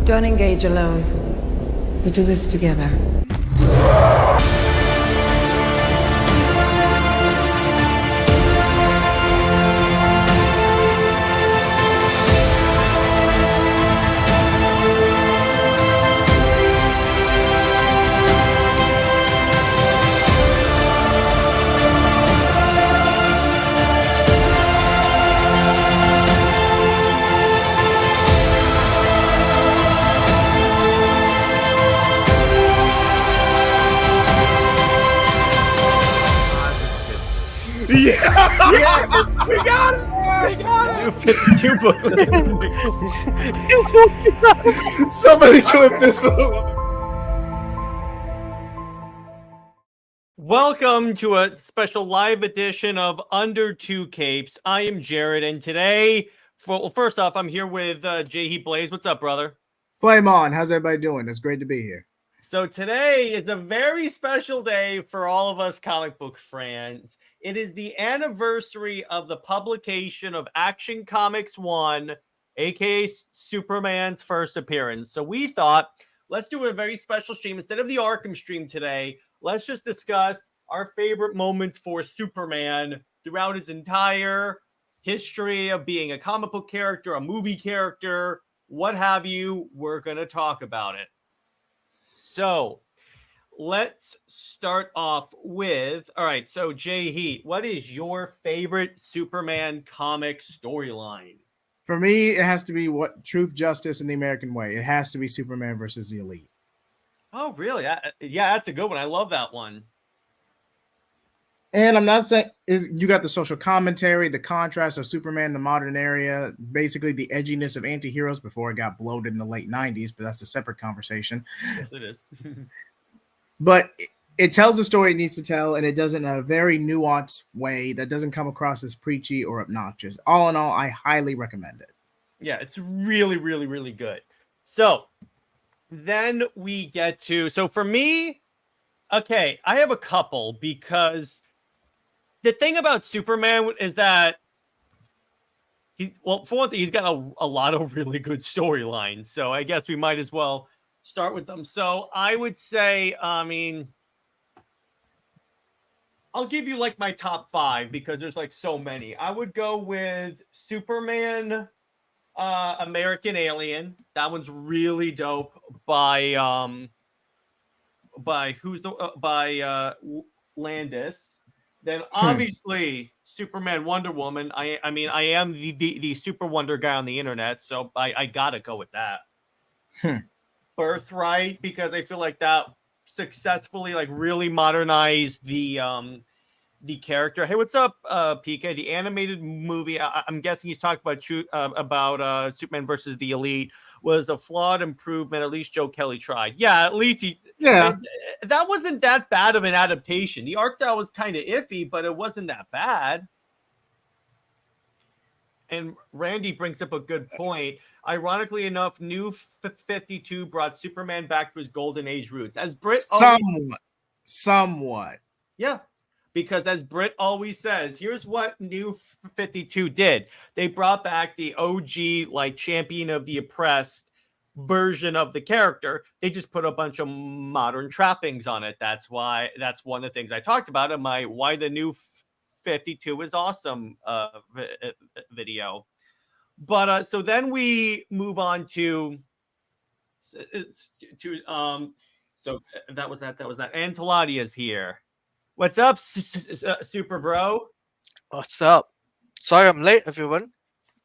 Don't engage alone. We do this together. Yeah, We got it! We got New 52 book. somebody clip this for the love. Welcome to a special live edition of Under Two Capes. I am Jared, and today, first off, I'm here with Jay Heat Blaze. What's up, brother? Flame on. How's everybody doing? It's great to be here. So today is a very special day for all of us comic book fans. It is the anniversary of the publication of Action Comics 1, aka Superman's first appearance. So we thought, let's do a very special stream. Instead of the Arkham stream today, let's just discuss our favorite moments for Superman throughout his entire history of being a comic book character, a movie character, what have you. We're going to talk about it. So let's start off with, all right, so Jay Heat, what is your favorite Superman comic storyline? For me, it has to be what Truth, Justice, and the American Way. It has to be Superman versus the Elite. Oh, really? Yeah, that's a good one. I love that one. And I'm not saying you got the social commentary, the contrast of Superman, the modern era, basically the edginess of anti-heroes before it got bloated in the late 90s, but that's a separate conversation. Yes, it is. But it tells the story it needs to tell, and it does it in a very nuanced way that doesn't come across as preachy or obnoxious. All in all, I highly recommend it. Yeah, it's really, really, really good. So then we get to, so for me, okay, I have a couple because the thing about Superman is that for one thing, he's got a lot of really good storylines. So I guess we might as well start with them. So I would say, I mean, I'll give you like my top 5 because there's like so many. I would go with Superman, American Alien. That one's really dope by Landis. Then obviously Superman, Wonder Woman. I mean I am the Super Wonder guy on the internet, so I gotta go with that. Birthright, because I feel like that successfully like really modernized the character. Hey, what's up, PK? The animated movie. I'm guessing he's talking about Superman versus the Elite was a flawed improvement. At least Joe Kelly tried. Yeah, at least he. Yeah, that wasn't that bad of an adaptation. The art style was kind of iffy, but it wasn't that bad. And Randy brings up a good point. Ironically enough, New 52 brought Superman back to his golden age roots. As Britt somewhat. Yeah. Because as Britt always says, here's what New 52 did. They brought back the OG, like, champion of the oppressed version of the character. They just put a bunch of modern trappings on it. That's one of the things I talked about in my Why the New 52 is Awesome video. But so then we move on to so that was that. And Taladia's here. What's up, super bro? What's up? Sorry I'm late, everyone.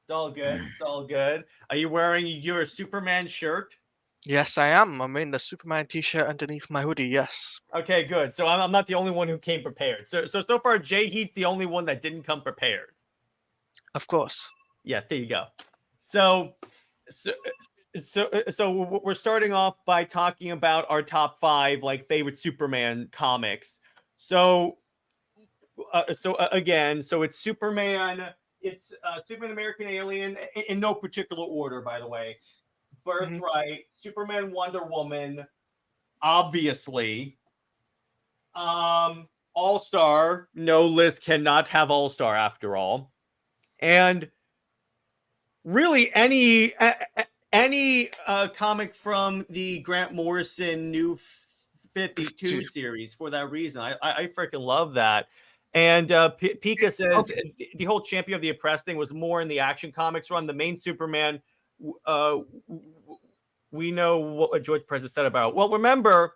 It's all good. It's all good. Are you wearing your Superman shirt? Yes, I am. I'm wearing the Superman t-shirt underneath my hoodie, yes. Okay, good. So I'm not the only one who came prepared. So far, Jay Heath's the only one that didn't come prepared. Of course. Yeah, there you go. So we're starting off by talking about our top 5 like favorite Superman comics. So again, it's Superman, it's Superman, American Alien, in no particular order, by the way. Birthright, Superman, Wonder Woman, obviously. All-Star, no list cannot have All-Star after all. And really any comic from the Grant Morrison New 52 series for that reason. I freaking love that. And Pika says the whole Champion of the Oppressed thing was more in the Action Comics run. The main Superman, we know what George Perez said about. Well, remember,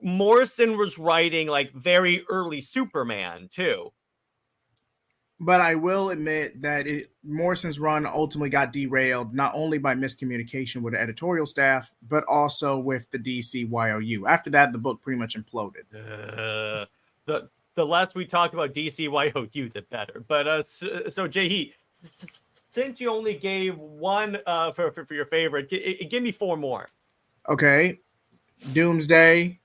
Morrison was writing like very early Superman too. But I will admit that Morrison's run ultimately got derailed not only by miscommunication with the editorial staff, but also with the DC YOU. After that, the book pretty much imploded. The less we talk about DC YOU, the better. But so Jay, since you only gave one for your favorite, give me four more. Okay, Doomsday,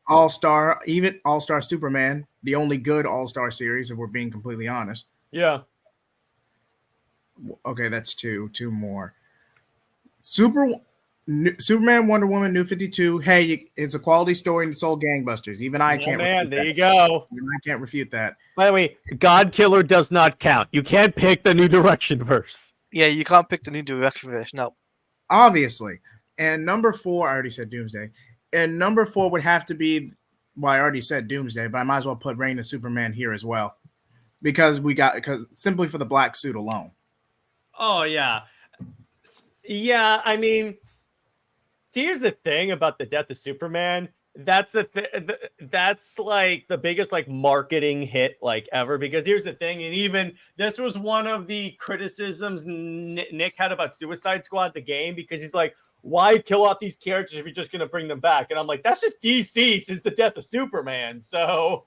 All-Star, even All-Star Superman, the only good All-Star series, if we're being completely honest. Yeah. Okay, that's two more. Superman, Wonder Woman, New 52. Hey, it's a quality story and it's all gangbusters. Even I can't. Man, there you go. Even I can't refute that. By the way, God Killer does not count. You can't pick the New Direction verse. Yeah, you can't pick the New Direction verse. No. Obviously. And number 4, I already said Doomsday. And number 4 would have to be, well, I already said Doomsday, but I might as well put Reign of Superman here as well. Because simply for the black suit alone. Oh, yeah. Yeah, I mean, here's the thing about the death of Superman. That's that's like the biggest like marketing hit like ever, because here's the thing, and even this was one of the criticisms Nick had about Suicide Squad, the game, because he's like, why kill off these characters if you're just going to bring them back? And I'm like, that's just DC since the death of Superman. So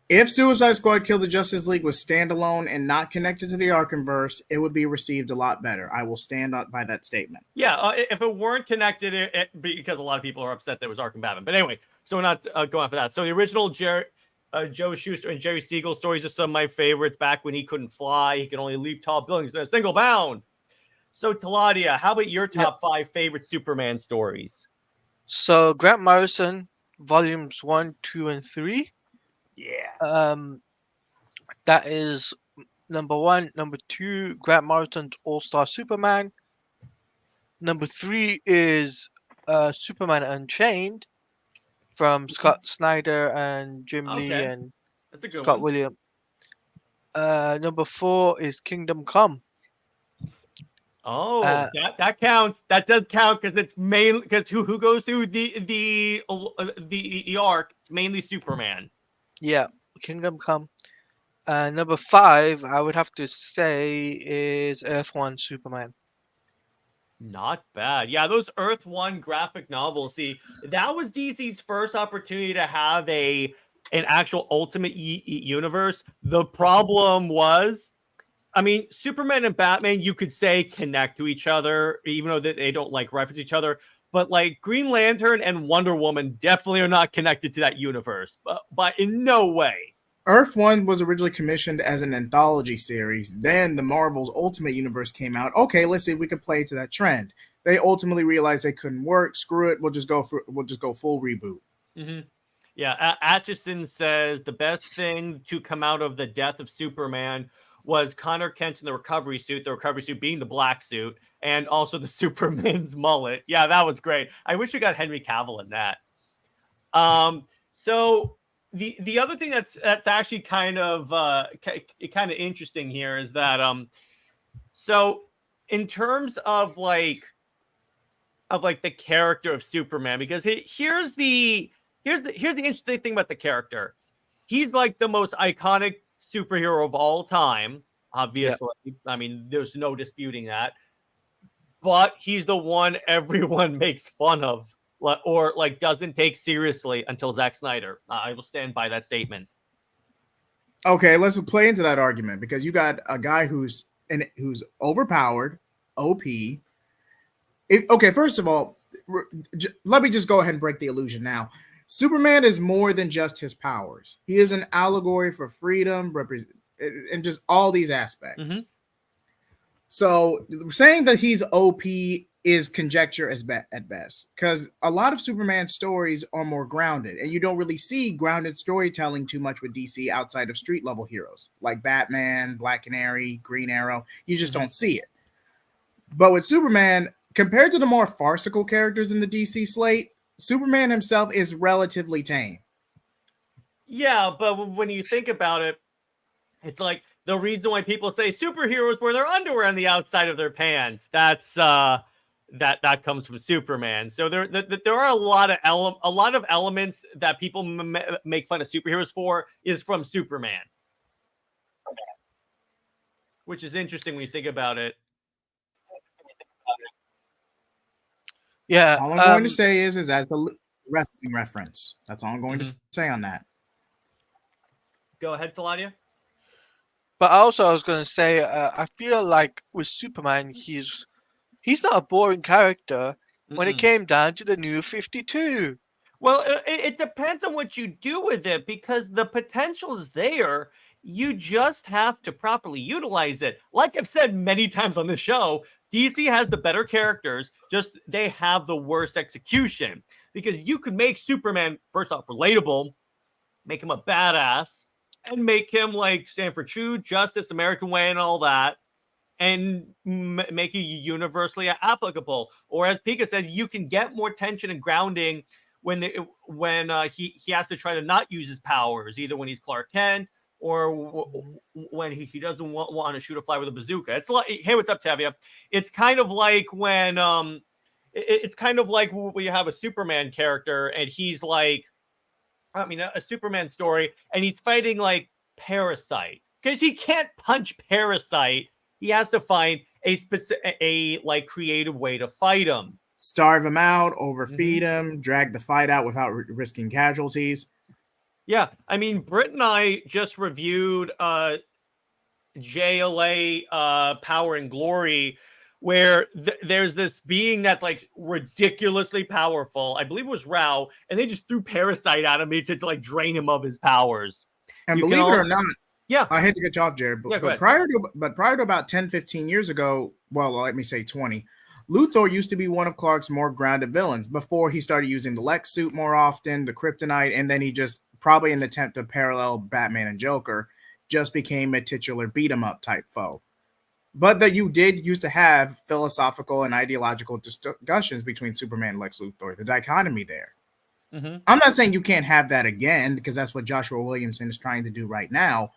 if Suicide Squad Kill the Justice League was standalone and not connected to the Arkhamverse, it would be received a lot better. I will stand up by that statement. Yeah, if it weren't connected, because a lot of people are upset that it was Arkham Batman. But anyway, so we're not going for that. So the original Joe Shuster and Jerry Siegel stories are some of my favorites. Back when he couldn't fly, he could only leap tall buildings in a single bound. So Taladia, how about your top 5 favorite Superman stories? So Grant Morrison, volumes 1, 2, and 3. Yeah. That is number 1. Number 2, Grant Morrison's All-Star Superman. Number 3 is Superman Unchained from Scott Snyder and Jim Lee and Scott Williams. Number 4 is Kingdom Come. Oh, that counts. That does count because it's mainly because who goes through the arc? It's mainly Superman. Yeah, Kingdom Come. Number 5, I would have to say, is Earth 1 Superman. Not bad. Yeah, those Earth 1 graphic novels. See, that was DC's first opportunity to have an actual Ultimate universe. The problem was, I mean, Superman and Batman, you could say connect to each other, even though they don't like reference each other. But like Green Lantern and Wonder Woman definitely are not connected to that universe, but in no way. Earth 1 was originally commissioned as an anthology series. Then the Marvel's Ultimate Universe came out. Okay, let's see if we can play to that trend. They ultimately realized they couldn't work. Screw it. We'll just go full reboot. Mm-hmm. Yeah, Atchison says the best thing to come out of the death of Superman was Connor Kent in the recovery suit being the black suit, and also the Superman's mullet. Yeah, that was great. I wish we got Henry Cavill in that. So the other thing that's actually kind of interesting here is that so in terms of like the character of Superman, because here's the interesting thing about the character. He's like the most iconic superhero of all time, obviously. Yep. I mean, there's no disputing that. But he's the one everyone makes fun of or like doesn't take seriously until Zack Snyder. I will stand by that statement. Okay, let's play into that argument, because you got a guy who's overpowered, OP. Okay, first of all, let me just go ahead and break the illusion now. Superman is more than just his powers. He is an allegory for freedom, and just all these aspects. Mm-hmm. So saying that he's OP is conjecture at best, because a lot of Superman stories are more grounded, and you don't really see grounded storytelling too much with DC outside of street level heroes like Batman, Black Canary, Green Arrow. You just don't see it. But with Superman, compared to the more farcical characters in the DC slate, Superman himself is relatively tame. Yeah, but when you think about it, it's like the reason why people say superheroes wear their underwear on the outside of their pants. That's that comes from Superman. So there are a lot of elements that people make fun of superheroes for is from Superman, which is interesting when you think about it. Yeah. All I'm going to say is that's a wrestling reference. That's all I'm going to say on that. Go ahead, Taladia. But also, I was going to say, I feel like with Superman, he's not a boring character when it came down to the New 52. Well, it depends on what you do with it because the potential is there. You just have to properly utilize it. Like I've said many times on the show, DC has the better characters, just they have the worst execution. Because you could make Superman, first off, relatable, make him a badass, and make him like stand for true justice, American way, and all that, and make it universally applicable. Or as Pika says, you can get more tension and grounding when he has to try to not use his powers, either when he's Clark Kent or when he doesn't want to shoot a fly with a bazooka. It's like, hey, what's up, Tavia? It's kind of like when it's kind of like when you have a Superman character and he's like, I mean, a Superman story, and he's fighting like Parasite because he can't punch Parasite. He has to find a like creative way to fight him. Starve him out, overfeed him, drag the fight out without risking casualties. Yeah, I mean, Britt and I just reviewed JLA Power and Glory, where there's this being that's like ridiculously powerful. I believe it was Rao, and they just threw Parasite at him to like drain him of his powers. And believe it or not, yeah, I hate to cut you off, Jared, but prior to about 10, 15 years ago, well, let me say 20, Luthor used to be one of Clark's more grounded villains before he started using the Lex suit more often, the kryptonite, and then he just, probably in an attempt to parallel Batman and Joker, just became a titular beat-em-up type foe. But that you did used to have philosophical and ideological discussions between Superman and Lex Luthor, the dichotomy there. I'm not saying you can't have that again, because that's what Joshua Williamson is trying to do right now.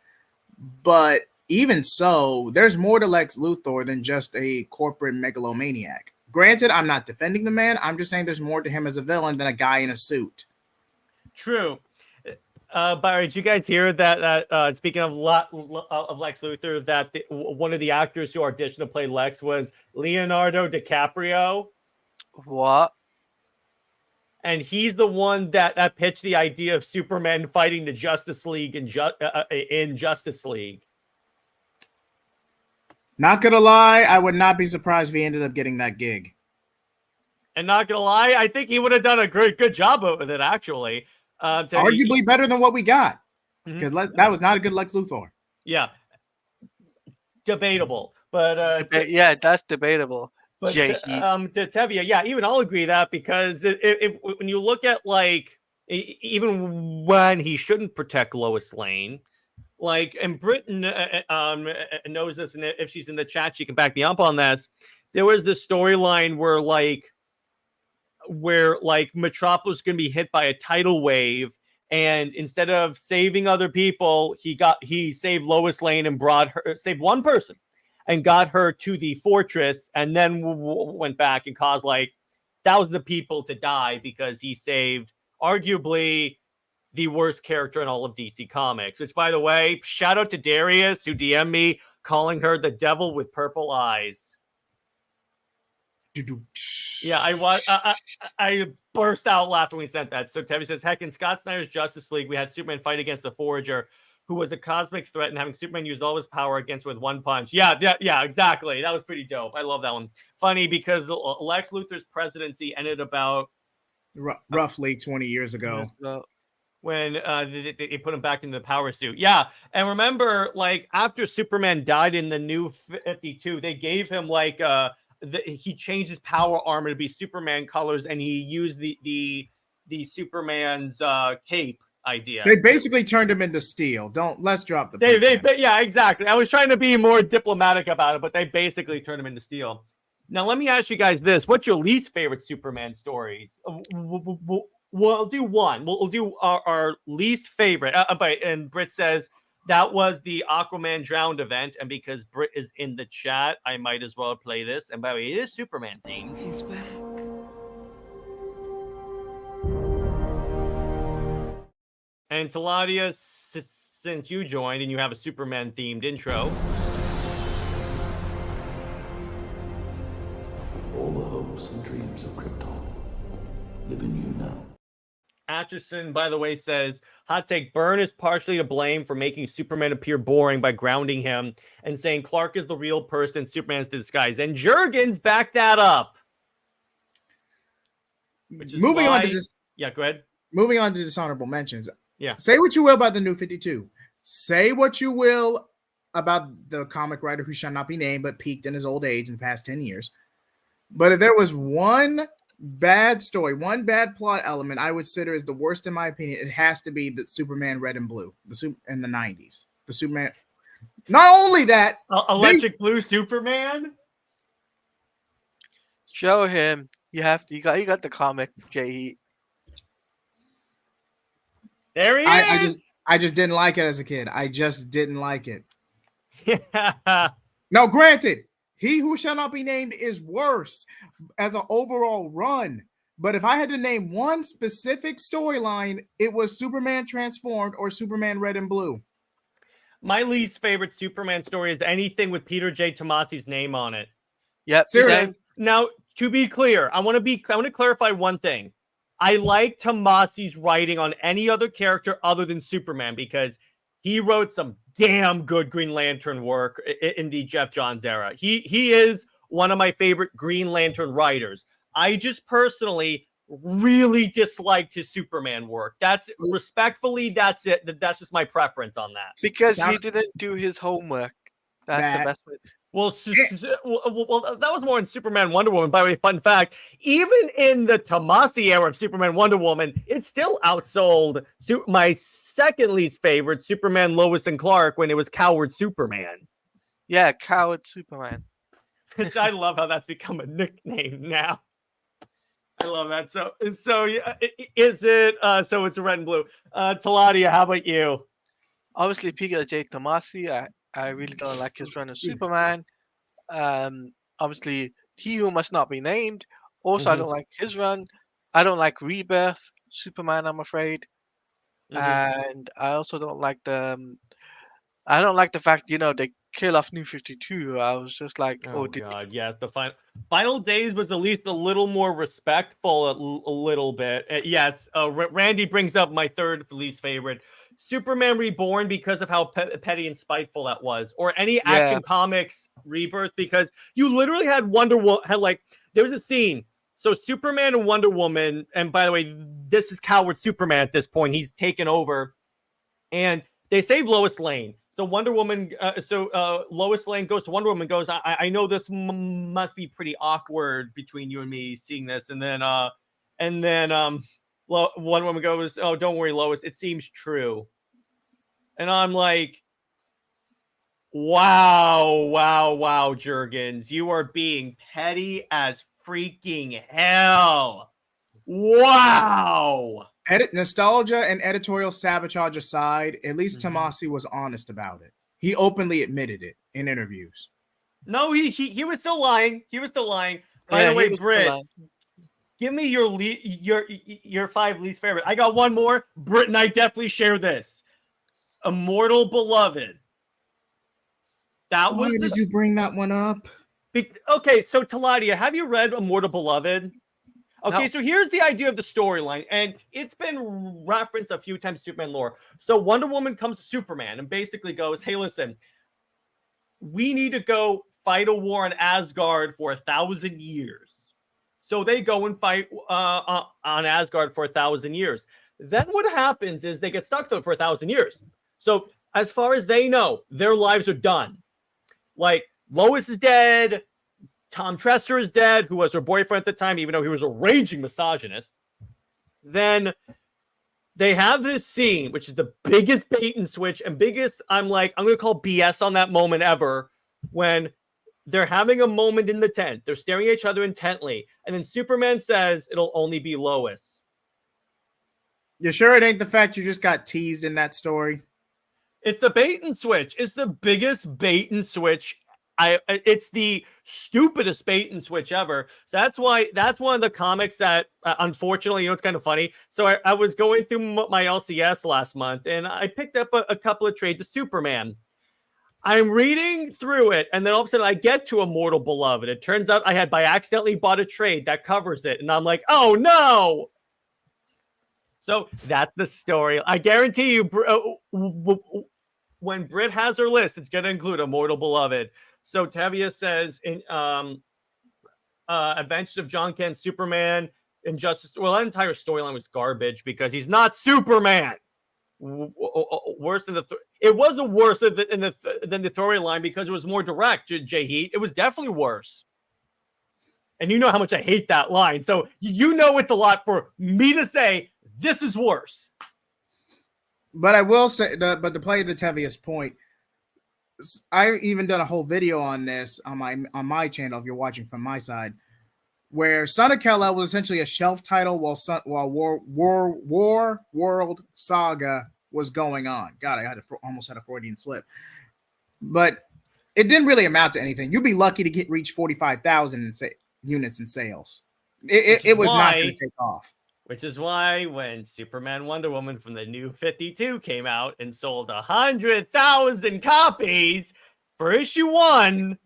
But even so, there's more to Lex Luthor than just a corporate megalomaniac. Granted, I'm not defending the man. I'm just saying there's more to him as a villain than a guy in a suit. True. Byron, did you guys hear that speaking of Lex Luthor, that one of the actors who auditioned to play Lex was Leonardo DiCaprio? What? And he's the one that pitched the idea of Superman fighting the Justice League in Justice League. Not gonna lie, I would not be surprised if he ended up getting that gig. And not gonna lie, I think he would have done a good job with it, actually. Arguably better than what we got, because that was not a good Lex Luthor. Yeah, debatable, but yeah, that's debatable. But to Tevye, yeah, even I'll agree that, because if when you look at like even when he shouldn't protect Lois Lane, like, and Britain knows this, and if she's in the chat, she can back me up on this. There was this storyline where Metropolis is going to be hit by a tidal wave, and instead of saving other people, he saved Lois Lane and saved one person and got her to the fortress, and then went back and caused like thousands of people to die because he saved arguably the worst character in all of DC Comics. Which, by the way, shout out to Darius, who DM'd me calling her the devil with purple eyes. Yeah, I burst out laughing when he sent that. So Tevye says, heck, in Scott Snyder's Justice League, we had Superman fight against the Forager, who was a cosmic threat, and having Superman use all his power against with one punch. Yeah, exactly. That was pretty dope. I love that one. Funny because Lex Luthor's presidency ended about roughly 20 years ago. When they put him back into the power suit. Yeah, and remember, like, after Superman died in the New 52, they gave him like he changed his power armor to be Superman colors, and he used the Superman's cape idea. They basically turned him into steel. Let's drop the yeah, exactly. I was trying to be more diplomatic about it, but they basically turned him into steel. Now, let me ask you guys this. What's your least favorite Superman stories? We'll do one. We'll do our least favorite. And Britt says that was the Aquaman drowned event. And because Britt is in the chat, I might as well play this. And by the way, it is Superman themed. He's back. And Taladia, since you joined and you have a Superman themed intro. All the hopes and dreams of Krypton live in you now. Atchison, by the way, says, hot take, Byrne is partially to blame for making Superman appear boring by grounding him and saying Clark is the real person, Superman's the disguise. And Jurgens backed that up. Which is Moving why... on to this. Yeah, go ahead. Moving on to dishonorable mentions. Yeah. Say what you will about the New 52. Say what you will about the comic writer who shall not be named but peaked in his old age in the past 10 years. But if there was one bad story, one bad plot element I would consider is the worst in my opinion, it has to be the Superman Red and Blue, in the 90s. The Superman. Not only that, Electric Blue Superman. Show him. You got the comic, J. There he is. I just didn't like it as a kid. I just didn't like it. Yeah. Now, granted, He Who Shall Not Be Named is worse as an overall run. But if I had to name one specific storyline, it was Superman Transformed or Superman Red and Blue. My least favorite Superman story is anything with Peter J. Tomasi's name on it. Yep. Seriously. Now, to be clear, I want to clarify one thing. I like Tomasi's writing on any other character other than Superman because he wrote some damn good Green Lantern work in the Jeff Johns era. He is one of my favorite Green Lantern writers. I just personally really disliked his Superman work. That's respectfully, that's it. That's just my preference on that. Because he didn't do his homework. That's the best way. Well, that was more in Superman Wonder Woman. By the way, fun fact, even in the Tomasi era of Superman Wonder Woman, it still outsold my second least favorite, Superman Lois and Clark, when it was Coward Superman. Yeah, Coward Superman. I love how that's become a nickname now. I love that. So yeah, is it? So it's red and blue. Taladia, how about you? Obviously, Peter J. Tomasi. I really don't like his run of Superman. Obviously, He Who Must Not Be Named. Also, I don't like his run. I don't like Rebirth Superman, I'm afraid. And I also don't like I don't like the fact, they kill off New 52. I was just like, God, yes. The final days was at least a little more respectful, a little bit. Yes, Randy brings up my third least favorite, Superman Reborn, because of how petty and spiteful that was, or any Action Comics Rebirth, because you literally had Wonder Woman. There was a scene. So Superman and Wonder Woman, and by the way, this is Coward Superman at this point. He's taken over, and they save Lois Lane. So Wonder Woman, Lois Lane goes to Wonder Woman, goes, I know this must be pretty awkward between you and me seeing this, and then Wonder Woman goes, oh, don't worry, Lois, it seems true. And I'm like, wow, Jurgens, you are being petty as freaking hell. Wow. Nostalgia and editorial sabotage aside, at least Tomasi was honest about it. He openly admitted it in interviews. No, he was still lying. By the way, Britt, give me your 5 least favorite. I got one more. Britt and I definitely share this. Immortal Beloved. Why did you bring that one up? Okay, so Taladia, have you read Immortal Beloved? Okay, No. So here's the idea of the storyline, and it's been referenced a few times in Superman lore. So Wonder Woman comes to Superman and basically goes, hey, listen, we need to go fight a war on Asgard for 1,000 years. So they go and fight on Asgard for 1,000 years. Then what happens is they get stuck there for 1,000 years. So as far as they know, their lives are done. Like, Lois is dead. Tom Tresser is dead, who was her boyfriend at the time, even though he was a raging misogynist. Then they have this scene, which is the biggest bait and switch and biggest, I'm going to call BS on that moment ever, when They're having a moment in the tent. They're staring at each other intently. And then Superman says it'll only be Lois. You sure it ain't the fact you just got teased in that story? It's the bait and switch. It's the biggest bait and switch. It's the stupidest bait and switch ever. So that's one of the comics that, unfortunately, it's kind of funny. So I was going through my LCS last month, and I picked up a couple of trades of Superman. I'm reading through it, and then all of a sudden I get to Immortal Beloved. It turns out I had by accidentally bought a trade that covers it, and I'm like, oh no! So that's the story. I guarantee you, when Britt has her list, it's going to include Immortal Beloved. So Tevia says in Adventures of John Kent, Superman, Injustice. Well, that entire storyline was garbage because he's not Superman. Worse than it wasn't worse than the storyline because it was more direct. J Heat, it was definitely worse. And you know how much I hate that line, so you know it's a lot for me to say this is worse. But I will say, but to play the Tevia's point, I even done a whole video on this on my channel if you're watching from my side, where Son of Kal-El was essentially a shelf title while War World Saga was going on. God, I almost had a Freudian slip, but it didn't really amount to anything. You'd be lucky to reach 45,000 units in sales. It was not going to take off. Which is why when Superman Wonder Woman from the New 52 came out and sold 100,000 copies for issue 1,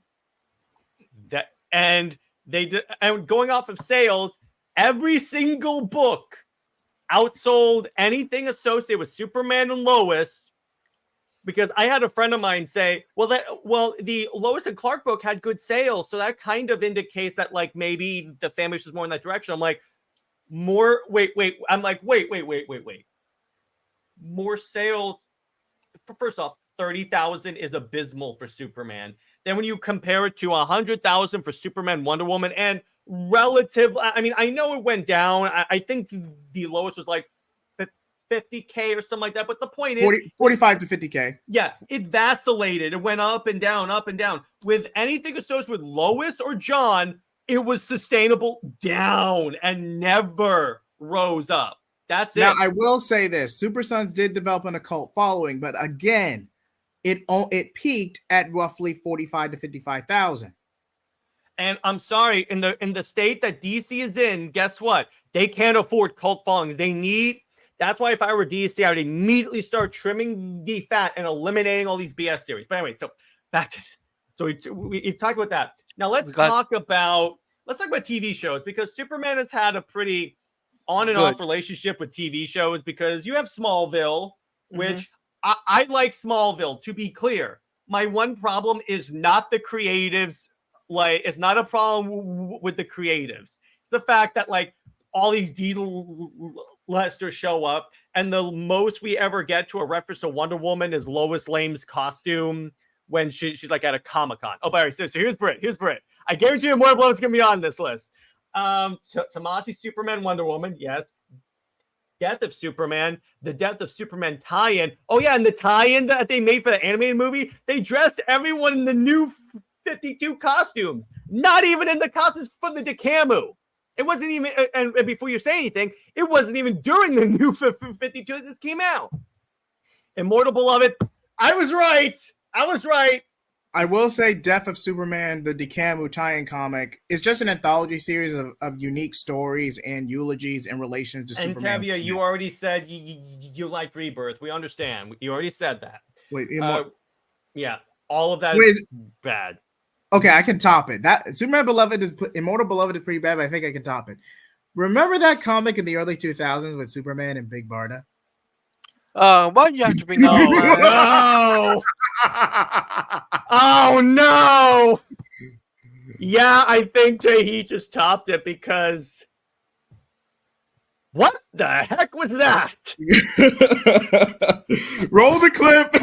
and going off of sales, every single book outsold anything associated with Superman and Lois. Because I had a friend of mine say, well, the Lois and Clark book had good sales, so that kind of indicates that like maybe the family was more in that direction. I'm like, wait. More sales. First off, 30,000 is abysmal for Superman. Then when you compare it to 100,000 for Superman, Wonder Woman, and relative, I mean, I know it went down. I think the lowest was like 50K or something like that. But the point is 45 to 50K. Yeah, it vacillated. It went up and down, up and down. With anything associated with Lois or John, it was sustainable down and never rose up. That's it. Now, I will say this. Super Sons did develop an occult following, but again, it peaked at roughly 45 to 55,000. And I'm sorry, in the state that DC is in, guess what? They can't afford cult followings. That's why if I were DC, I would immediately start trimming the fat and eliminating all these BS series. But anyway, so back to this. So we've talked about that. Now let's talk about TV shows, because Superman has had a pretty on and off relationship with TV shows, because you have Smallville, which I like Smallville, to be clear. My one problem is not the creatives. Like, it's not a problem with the creatives. It's the fact that like all these Lester show up, and the most we ever get to a reference to Wonder Woman is Lois Lane's costume when she's like at a Comic-Con. Oh, by the way, so here's Britt. I guarantee you more blows going to be on this list. Tomasi, Superman, Wonder Woman, yes. Death of Superman, the Death of Superman tie-in. Oh yeah, and the tie-in that they made for the animated movie, they dressed everyone in the New 52 costumes. Not even in the costumes for the Decamu. It wasn't even, and before you say anything, it wasn't even during the New 52 that this came out. Immortal Beloved, I was right. I will say Death of Superman, the Decamu tie-in comic, is just an anthology series of unique stories and eulogies in relation to Superman. And Tevia, you already said you liked Rebirth. We understand. You already said that. Wait, yeah, all of that is bad. Okay, I can top it. That Superman Immortal Beloved is pretty bad, but I think I can top it. Remember that comic in the early 2000s with Superman and Big Barda? Why do you have to bring that up? No! Oh no! Yeah, I think Jay just topped it, because what the heck was that? Roll the clip.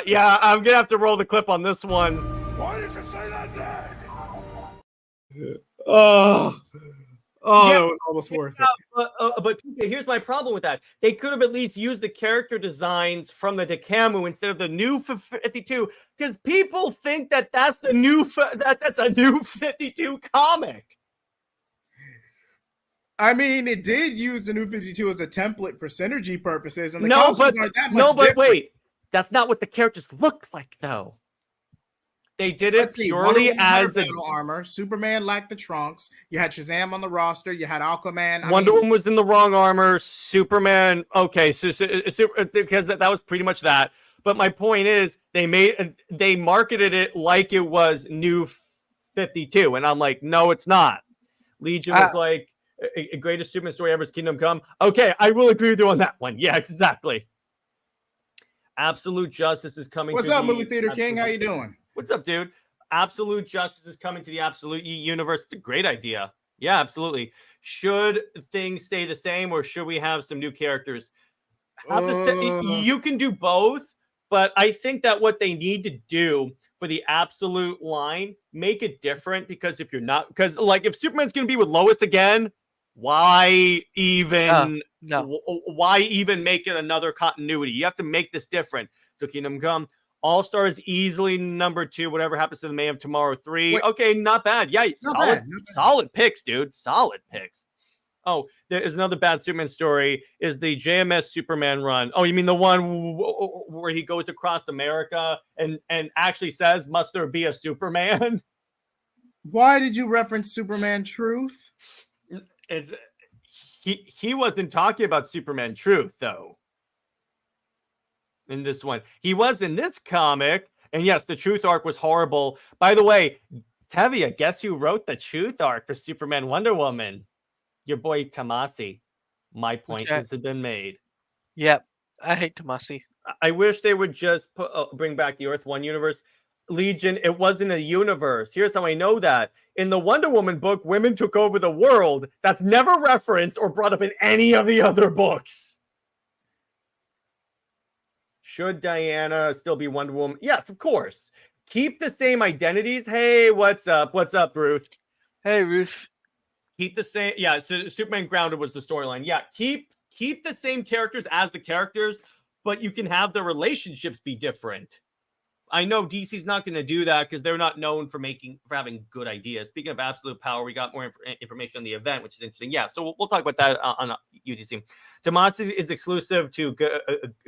Yeah, I'm gonna have to roll the clip on this one. Why did you say that, Dad? Oh, Yeah, that was almost worth it. but PK, here's my problem with that. They could have at least used the character designs from the Dekamu instead of the new 52, because people think that that's the new that's a new 52 comic. I mean, it did use the new 52 as a template for synergy purposes, and the No, costumes but aren't that much different. wait, that's not what the characters looked like, though. They did it Let's see. Wonder purely Woman had her as a battle armor. Superman lacked the trunks. You had Shazam on the roster. You had Aquaman. Wonder Woman was in the wrong armor. Superman, okay, so because that was pretty much that. But my point is, they marketed it like it was new 52, and I'm like, no, it's not. Legion was like a greatest Superman story ever is Kingdom Come. Okay, I will agree with you on that one. Yeah, exactly. Absolute Justice is coming. What's up, Movie Theater King? How you doing? What's up, dude? Absolute Justice is coming to the Absolute universe. It's a great idea. Yeah, absolutely. Should things stay the same, or should we have some new characters? You can do both, but I think that what they need to do for the Absolute line, make it different, because if you're not, because like if Superman's going to be with Lois again, why even why even make it another continuity? You have to make this different. So Kingdom Come, All Stars easily number 2. Whatever happens to the Man of Tomorrow 3. Wait, okay, not bad. Yeah, solid picks, dude. Solid picks. Oh, there is another bad Superman story. Is the JMS Superman run? Oh, you mean the one where he goes across America and actually says, "Must there be a Superman?" Why did you reference Superman Truth? It's he wasn't talking about Superman Truth, though. In this one, he was in this comic, and yes, the Truth arc was horrible. By the way, Tevia, guess who wrote the Truth arc for Superman Wonder Woman? Your boy Tomasi. My point has been made. Yep, I hate Tomasi. I wish they would just bring back the Earth 1 universe. Legion, it wasn't a universe. Here's how I know that. In the Wonder Woman book, women took over the world. That's never referenced or brought up in any of the other books. Should Diana still be Wonder Woman? Yes, of course. Keep the same identities. Hey, what's up? What's up, Ruth? Hey, Ruth. Keep the same. Yeah, so Superman Grounded was the storyline. Yeah, keep the same characters as the characters, but you can have the relationships be different. I know DC's not going to do that because they're not known for having good ideas. Speaking of Absolute Power, we got more information on the event, which is interesting. Yeah, so we'll talk about that on UTC. Tomasi is exclusive to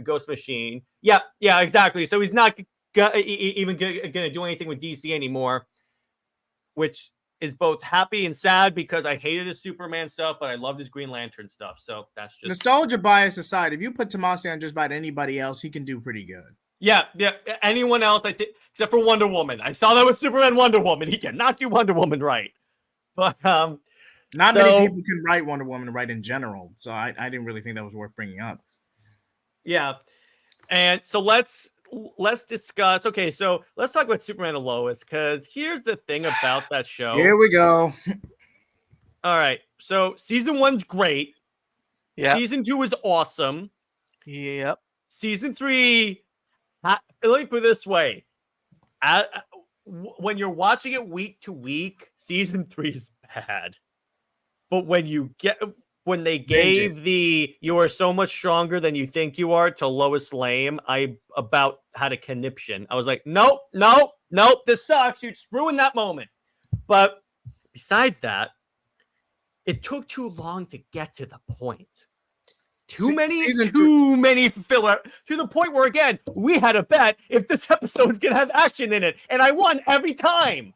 Ghost Machine. Yeah, exactly. So he's not even going to do anything with DC anymore, which is both happy and sad because I hated his Superman stuff, but I loved his Green Lantern stuff. So that's just nostalgia bias aside. If you put Tomasi on just about anybody else, he can do pretty good. Yeah. Anyone else, I think, except for Wonder Woman. I saw that with Superman Wonder Woman. He cannot do Wonder Woman right. But not many people can write Wonder Woman right in general. So I didn't really think that was worth bringing up. Yeah. And so let's discuss. Okay, so let's talk about Superman and Lois, because here's the thing about that show. Here we go. All right. So season 1's great. Yeah. Season 2 is awesome. Yep. Season 3, let me put it this way. When you're watching it week to week, season 3 is bad. But when they gave the "you are so much stronger than you think you are" to Lois Lane, I about had a conniption. I was like, nope, this sucks. You just ruined that moment. But besides that, it took too long to get to the point. Too many filler, to the point where, again, we had a bet if this episode is going to have action in it, and I won every time.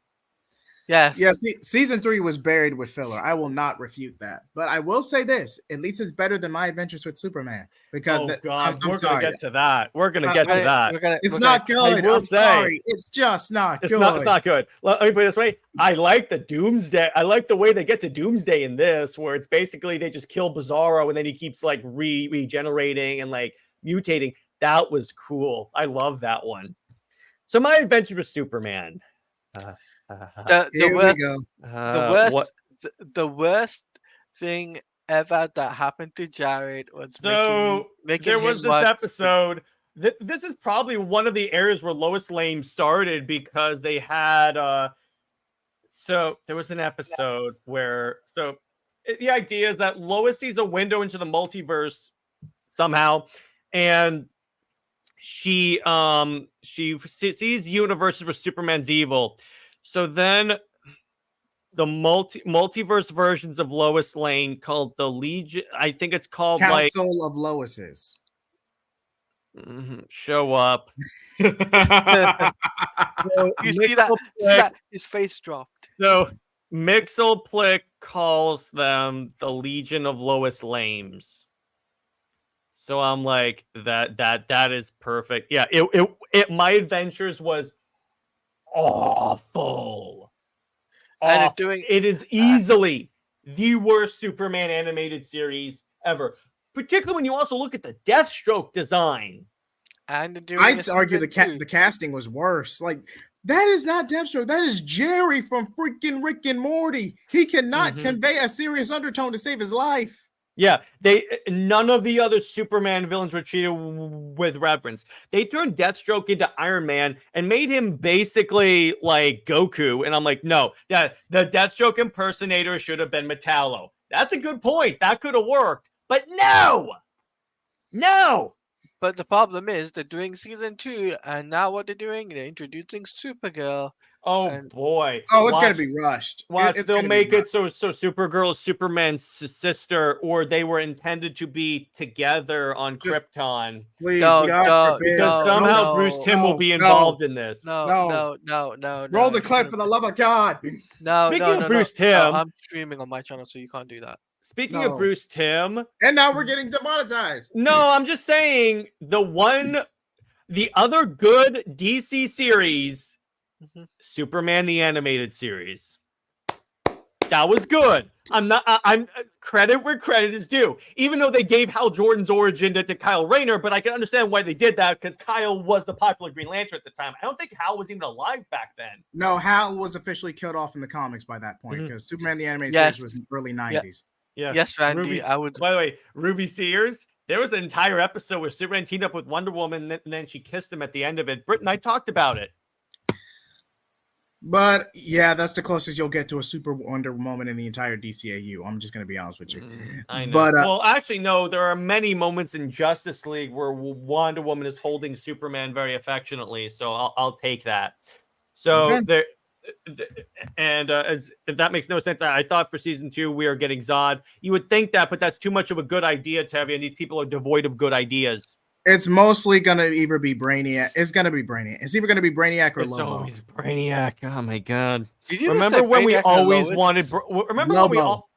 Yes. Yeah, season 3 was buried with filler. I will not refute that. But I will say this. At least it's better than My Adventures with Superman. Because we're going to get to that. We're going to get to that. It's not good. I'm sorry. It's just not good. It's not good. Let me put it this way. I like the Doomsday. I like the way they get to Doomsday in this, where it's basically they just kill Bizarro and then he keeps like regenerating and like mutating. That was cool. I love that one. So My Adventure with Superman. The worst thing ever that happened to Jared was making there was this episode. This is probably one of the areas where Lois Lane started, because they had so there was an episode where the idea is that Lois sees a window into the multiverse somehow, and she sees universes where Superman's evil. So then the multiverse versions of Lois Lane called the Legion. I think it's called Council of Loises. show up. You see that? See that? His face dropped. So Mixelplick calls them the Legion of Lois Lames. So I'm like, that is perfect. Yeah, it my adventures was awful. And It is easily the worst Superman animated series ever. Particularly when you also look at the Deathstroke design. And I'd argue the casting was worse. Like, that is not Deathstroke. That is Jerry from freaking Rick and Morty. He cannot convey a serious undertone to save his life. Yeah, none of the other Superman villains were treated with reverence. They turned Deathstroke into Iron Man and made him basically like Goku. And I'm like, no, the Deathstroke impersonator should have been Metallo. That's a good point. That could have worked. But no. But the problem is they're doing season 2, and now what they're doing, they're introducing Supergirl. Oh boy! Oh, it's gonna be rushed. They'll make it so Supergirl is Superman's sister, or they were intended to be together on Krypton. Please, because somehow Bruce Timm will be involved in this. No. Roll the clip for the love of God. Speaking of Bruce Timm, I'm streaming on my channel, so you can't do that. Speaking of Bruce Timm, and now we're getting demonetized. No, I'm just saying the other good DC series. Superman the Animated Series. That was good. I'm credit where credit is due. Even though they gave Hal Jordan's origin to Kyle Rayner, but I can understand why they did that because Kyle was the popular Green Lantern at the time. I don't think Hal was even alive back then. No, Hal was officially killed off in the comics by that point because Superman the Animated Series was in the early 90s. Yeah. Yes, Randy. By the way, Ruby Sears. There was an entire episode where Superman teamed up with Wonder Woman, and then she kissed him at the end of it. Britt and I talked about it. But yeah, that's the closest you'll get to a Super Wonder moment in the entire DCAU. I'm just going to be honest with you. I know. But, well, actually, no, there are many moments in Justice League where Wonder Woman is holding Superman very affectionately. So I'll take that. So there, and as if that makes no sense, I thought for season 2 we are getting Zod. You would think that, but that's too much of a good idea, Tevi, and these people are devoid of good ideas. It's mostly going to either be Brainiac. It's going to be Brainiac. It's either going to be Brainiac or Lobo. It's always Brainiac. Oh, my God. Remember when we always wanted... Remember Lobo. when we all...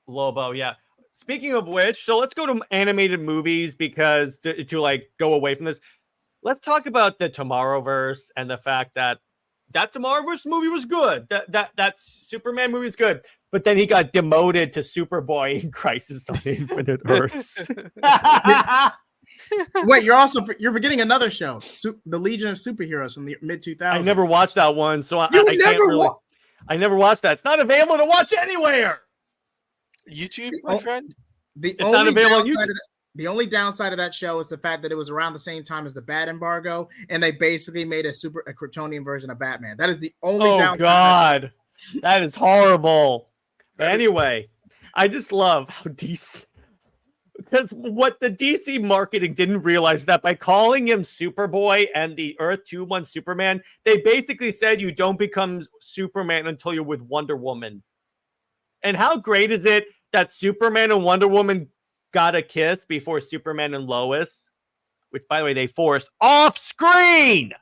Lobo, yeah. Speaking of which, so let's go to animated movies because to like go away from this, let's talk about the Tomorrowverse and the fact that Tomorrowverse movie was good. That Superman movie is good. But then he got demoted to Superboy in Crisis on Infinite Earths. Wait, you're forgetting another show, the Legion of Superheroes from the mid 2000s. I never watched that one, so I never watched that. It's not available to watch anywhere. YouTube, my friend. The only downside of that show is the fact that it was around the same time as the Bat embargo, and they basically made a Kryptonian version of Batman. That is the only downside. Oh God, that is horrible. Anyway, I just love how DC. Because what the DC marketing didn't realize that by calling him Superboy and the Earth 2-1 Superman, they basically said you don't become Superman until you're with Wonder Woman. And how great is it that Superman and Wonder Woman got a kiss before Superman and Lois, which, by the way, they forced off screen.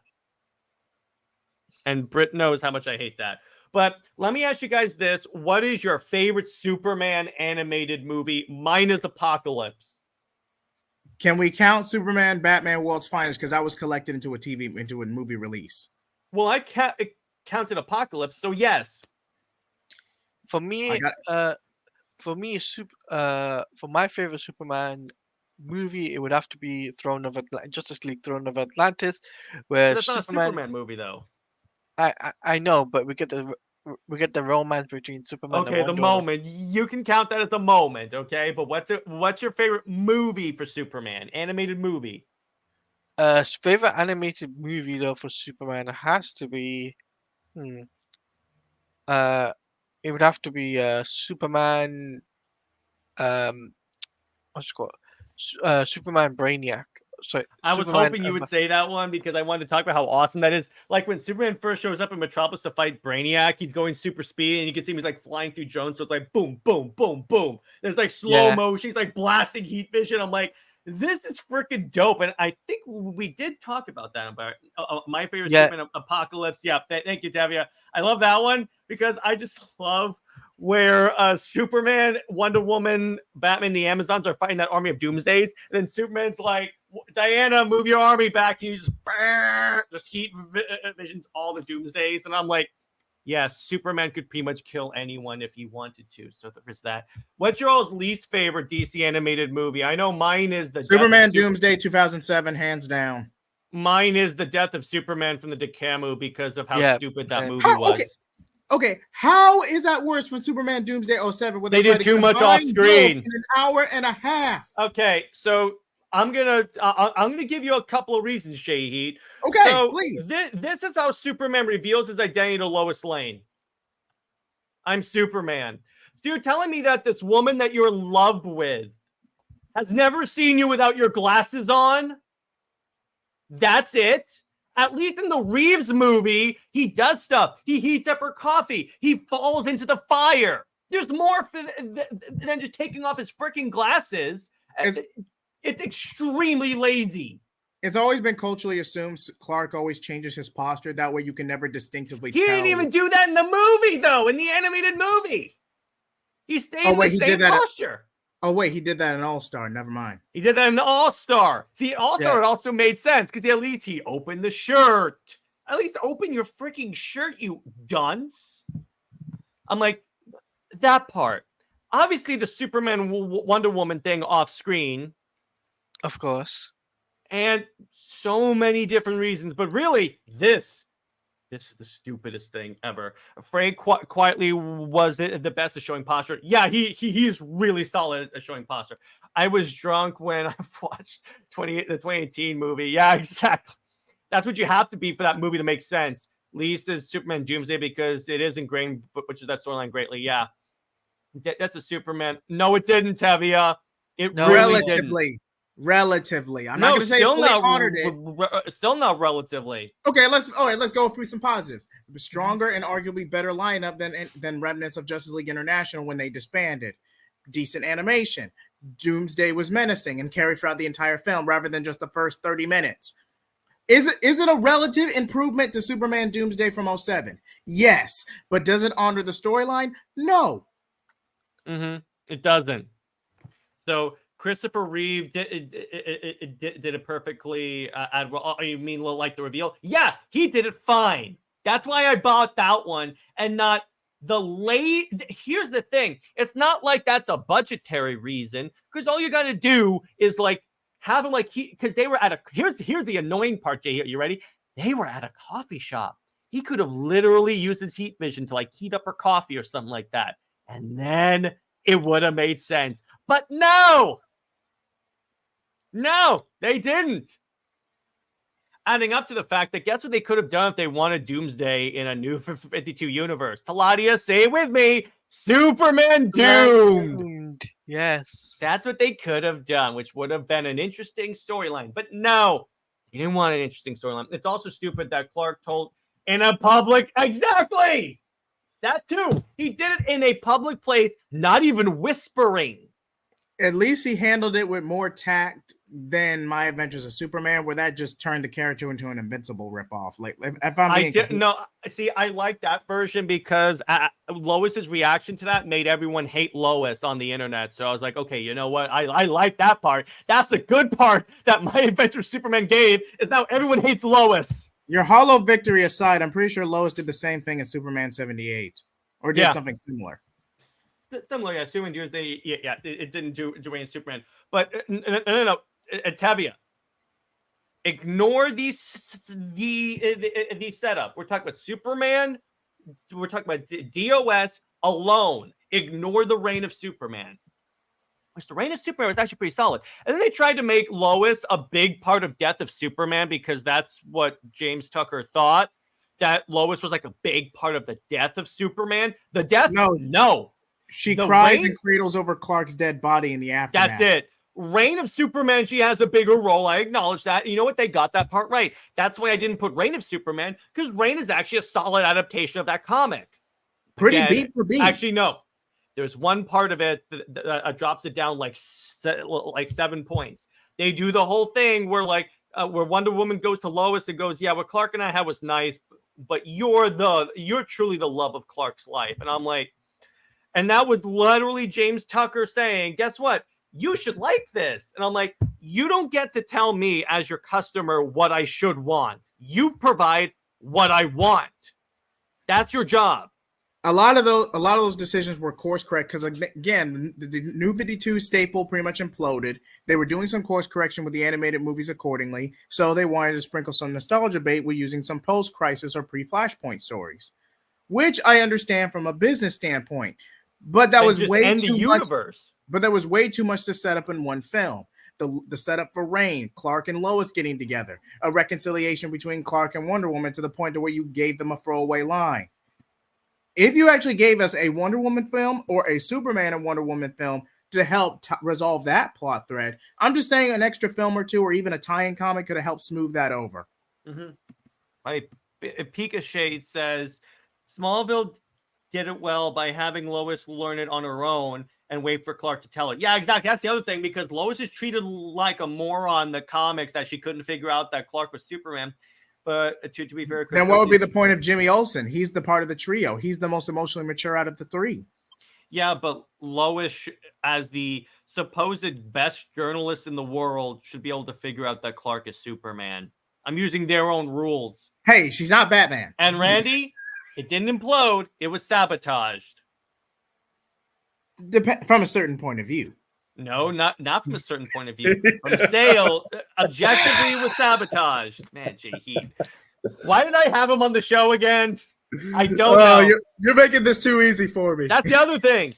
And Britt knows how much I hate that. But let me ask you guys this. What is your favorite Superman animated movie minus Apocalypse? Can we count Superman, Batman, World's Finest? Because that was collected into a movie release. Well, I counted Apocalypse, so yes. For me, for my favorite Superman movie, it would have to be Justice League Throne of Atlantis, where that's not a Superman movie, though. I know, but we get the romance between Superman and Wonder Woman. Okay, the moment. You can count that as a moment, okay? But what's your favorite movie for Superman? Animated movie? Favorite animated movie though for Superman has to be It would have to be Superman. What's it called? Superman Brainiac. Sorry, I was Superman. hoping you would say that one because I wanted to talk about how awesome that is. Like when Superman first shows up in Metropolis to fight Brainiac, he's going super speed and you can see him he's like flying through drones. So it's like boom, boom, boom, boom. There's like slow motion. He's like blasting heat vision. I'm like, this is freaking dope. And I think we did talk about that about my favorite Superman Apocalypse. Yeah, thank you, Tavia. I love that one because I just love where Superman, Wonder Woman, Batman, the Amazons are fighting that army of Doomsdays. And then Superman's like, Diana, move your army back. And you just heat visions all the Doomsdays. And I'm like, yeah, Superman could pretty much kill anyone if he wanted to. So there's that. What's your all's least favorite DC animated movie? I know mine is the Superman Doomsday 2007, hands down. Mine is the death of Superman from the Decamu because of how stupid that movie was. Okay, how is that worse from Superman Doomsday 07? Where they did too much off screen in an hour and a half. Okay, so I'm gonna give you a couple of reasons, Shahid. Okay, so please. This is how Superman reveals his identity to Lois Lane. I'm Superman. So you're telling me that this woman that you're in love with has never seen you without your glasses on? That's it? At least in the Reeves movie, he does stuff. He heats up her coffee. He falls into the fire. There's more than just taking off his freaking glasses. It's extremely lazy. It's always been culturally assumed Clark always changes his posture. That way you can never distinctively tell. He didn't even do that in the movie, though, in the animated movie. He stayed in the same posture. Oh, wait, he did that in All-Star. Never mind. He did that in All-Star. See, All-Star it also made sense because at least he opened the shirt. At least open your freaking shirt, you dunce. I'm like, that part. Obviously, the Superman Wonder Woman thing off screen. Of course. And so many different reasons. But really, this is the stupidest thing ever. Frank quietly was the best at showing posture. Yeah, he's really solid at showing posture. I was drunk when I watched the 2018 movie. Yeah, exactly. That's what you have to be for that movie to make sense. Least is Superman Doomsday because it is ingrained, which is that storyline greatly. Yeah, that's a Superman. No, it didn't, Tavia. It really didn't. Relatively. I'm not going to say fully honored it. Still not relatively. Okay, let's go through some positives. Stronger and arguably better lineup than remnants of Justice League International when they disbanded. Decent animation. Doomsday was menacing and carried throughout the entire film rather than just the first 30 minutes. Is it a relative improvement to Superman Doomsday from 07? Yes. But does it honor the storyline? No. It doesn't. So Christopher Reeve did it perfectly. You mean like the reveal? Yeah, he did it fine. That's why I bought that one and not the late. Here's the thing. It's not like that's a budgetary reason because all you got to do is like have him because they were at a. Here's the annoying part, Jay. Are you ready? They were at a coffee shop. He could have literally used his heat vision to like heat up her coffee or something like that. And then it would have made sense. But no, they didn't. Adding up to the fact that guess what they could have done if they wanted Doomsday in a new 52 universe? Taladia, say it with me. Superman doomed. Yes. That's what they could have done, which would have been an interesting storyline. But no, they didn't want an interesting storyline. It's also stupid that Clark told in a public. Exactly. That too. He did it in a public place, not even whispering. At least he handled it with more tact than My Adventures of Superman, where that just turned the character into an Invincible ripoff. Like, if I'm being I like that version because Lois's reaction to that made everyone hate Lois on the internet. So I was like, okay, you know what? I like that part. That's the good part that My Adventures of Superman gave is now everyone hates Lois. Your hollow victory aside, I'm pretty sure Lois did the same thing in Superman 78 or did something similar. Similar, yeah. Superman Doomsday, yeah. It didn't do in Superman, but no. Tavia, ignore the setup. We're talking about Superman. We're talking about DOS alone. Ignore the reign of Superman. Which the reign of Superman was actually pretty solid. And then they tried to make Lois a big part of Death of Superman because that's what James Tucker thought. that Lois was like a big part of the death of Superman? The death? No. She The cries reign- and cradles over Clark's dead body in the aftermath. That's it. Reign of Superman, she has a bigger role. I acknowledge that. And you know what? They got that part right. That's why I didn't put Reign of Superman, because Reign is actually a solid adaptation of that comic. Pretty Again, beat for beat. Actually, no. There's one part of it that drops it down like 7 points. They do the whole thing where where Wonder Woman goes to Lois and goes, "Yeah, what Clark and I had was nice, but you're truly the love of Clark's life." And I'm like, and that was literally James Tucker saying, "Guess what? You should like this." And I'm like, you don't get to tell me as your customer what I should want. You provide what I want. That's your job. A lot of those decisions were course correct because, again, the New 52 staple pretty much imploded. They were doing some course correction with the animated movies accordingly, so they wanted to sprinkle some nostalgia bait with using some post-crisis or pre-Flashpoint stories, which I understand from a business standpoint, but that was way too much. But there was way too much to set up in one film. The setup for Reign, Clark and Lois getting together, a reconciliation between Clark and Wonder Woman to the point to where you gave them a throwaway line. If you actually gave us a Wonder Woman film or a Superman and Wonder Woman film to help resolve that plot thread, I'm just saying an extra film or two or even a tie-in comic could have helped smooth that over. Right. Pika Shade says, Smallville did it well by having Lois learn it on her own and wait for Clark to tell it. Yeah, exactly. That's the other thing, because Lois is treated like a moron in the comics that she couldn't figure out that Clark was Superman. But to be fair, then what would be the point of Jimmy Olsen? He's the part of the trio. He's the most emotionally mature out of the three. Yeah, but Lois, as the supposed best journalist in the world, should be able to figure out that Clark is Superman. I'm using their own rules. Hey, she's not Batman. And Randy, it didn't implode. It was sabotaged. From a certain point of view. No, not from a certain point of view. From sale, objectively, it was sabotaged. Man, Jay Heat. Why did I have him on the show again? I don't know. You're making this too easy for me. That's the other thing.